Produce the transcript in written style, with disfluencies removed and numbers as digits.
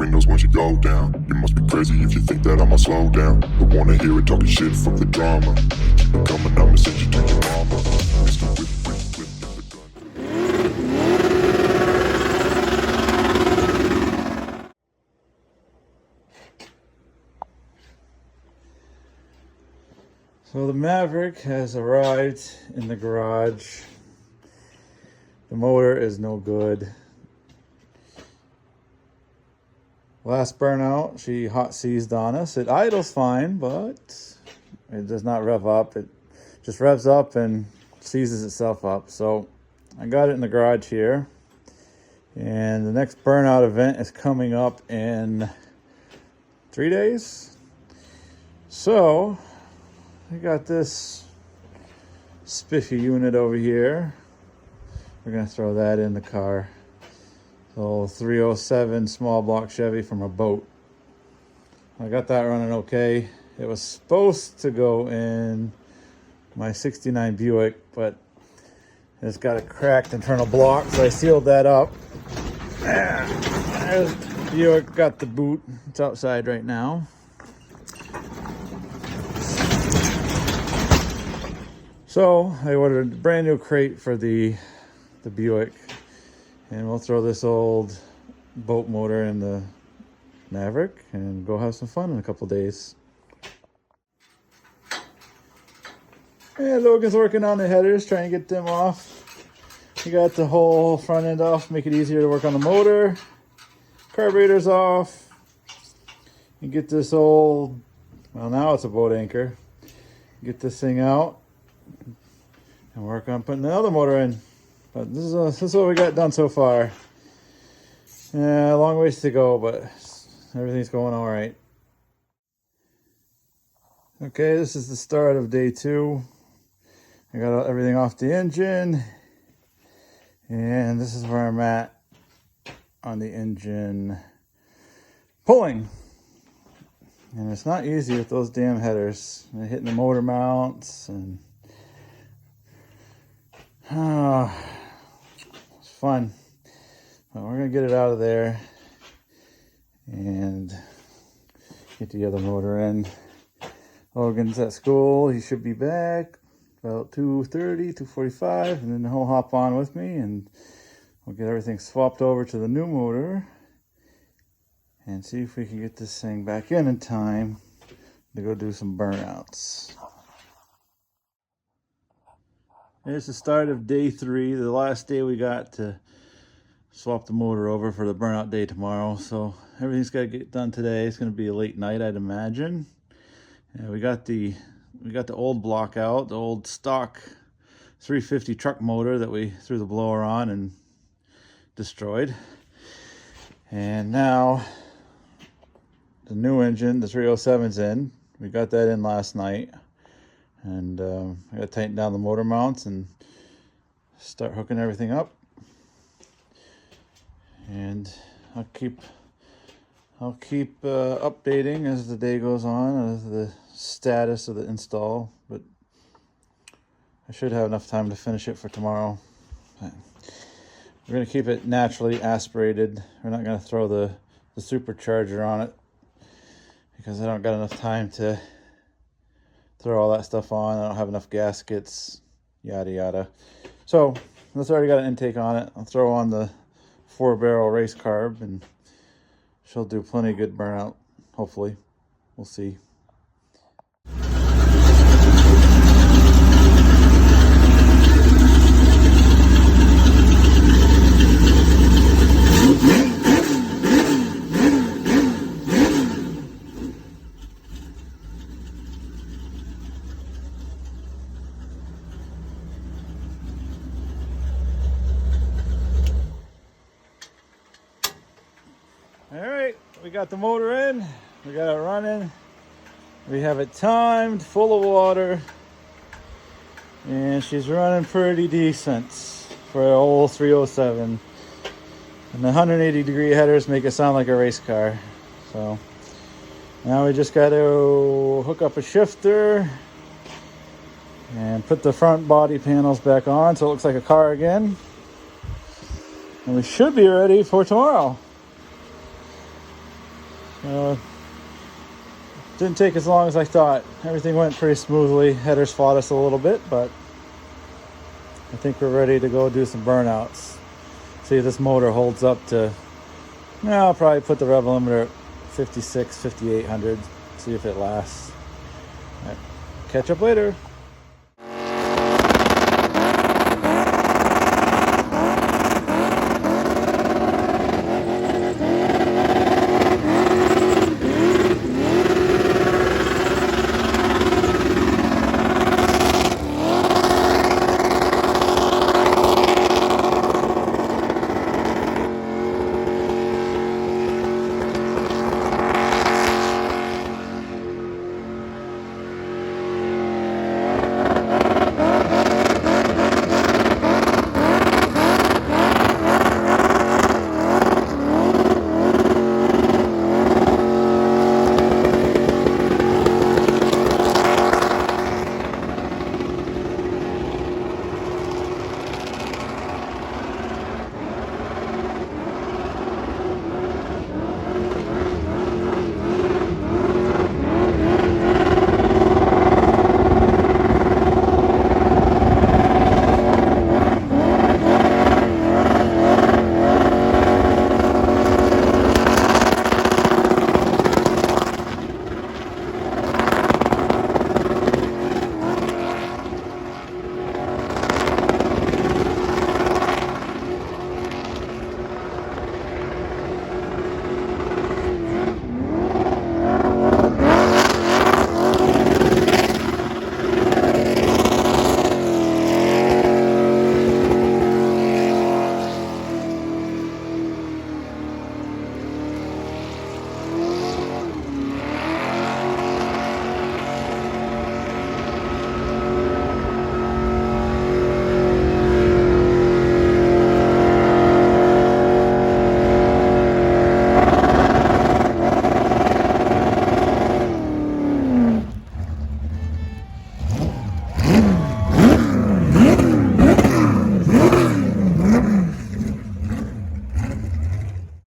brain knows when you go down. You must be crazy if you think that I'ma slow down. Don't wanna hear it talking shit, fuck the drama. Keep it coming, I'ma send you to your mama. Mr. Whip, whip, whip, never done. So the Maverick has arrived in the garage. The motor is no good. Last burnout, she hot seized on us. It idles fine, but it does not rev up. It just revs up and seizes itself up. So I got it in the garage here. And the next burnout event is coming up in 3 days. So I got this spiffy unit over here. We're gonna throw that in the car. So 307 small block Chevy from a boat. I got that running okay. It was supposed to go in my 69 Buick, but it's got a cracked internal block, so I sealed that up. There's Buick, got the boot. It's outside right now. So I ordered a brand new crate for the Buick, and we'll throw this old boat motor in the Maverick and go have some fun in a couple days. And Logan's working on the headers, trying to get them off. We got the whole front end off, make it easier to work on the motor. Carburetor's off. You get this old, well, now it's a boat anchor. Get this thing out and work on putting the other motor in. But this is what we got done so far. Yeah, a long ways to go, but everything's going all right. Okay, this is the start of day 2. I got everything off the engine, and this is where I'm at on the engine pulling. And it's not easy with those damn headers. They're hitting the motor mounts, and it's fun. But we're gonna get it out of there and get the other motor in. Logan's at school. He should be back about 2:30, 2:45, and then he'll hop on with me and we'll get everything swapped over to the new motor and see if we can get this thing back in time to go do some burnouts. Here's the start of day 3, the last day we got to swap the motor over for the burnout day tomorrow. So everything's got to get done today. It's going to be a late night, I'd imagine. Yeah, we got the old block out, the old stock 350 truck motor that we threw the blower on and destroyed. And now the new engine, the 307's in. We got that in last night. And I got to tighten down the motor mounts and start hooking everything up. And I'll keep updating as the day goes on of the status of the install. But I should have enough time to finish it for tomorrow. We're going to keep it naturally aspirated. We're not going to throw the supercharger on it because I don't got enough time to throw all that stuff on. I don't have enough gaskets, yada yada. So that's already got an intake on it. I'll throw on the 4-barrel race carb and she'll do plenty of good burnout, hopefully. We'll see. All right, we got the motor in, we got it running, we have it timed, full of water, and she's running pretty decent for an old 307. And the 180-degree headers make it sound like a race car. So now we just got to hook up a shifter and put the front body panels back on so it looks like a car again. And we should be ready for tomorrow. Didn't take as long as I thought. Everything went pretty smoothly. Headers fought us a little bit, but I think we're ready to go do some burnouts. See if this motor holds up to, I'll probably put the rev limiter at 56, 5800, see if it lasts. All right. Catch up later.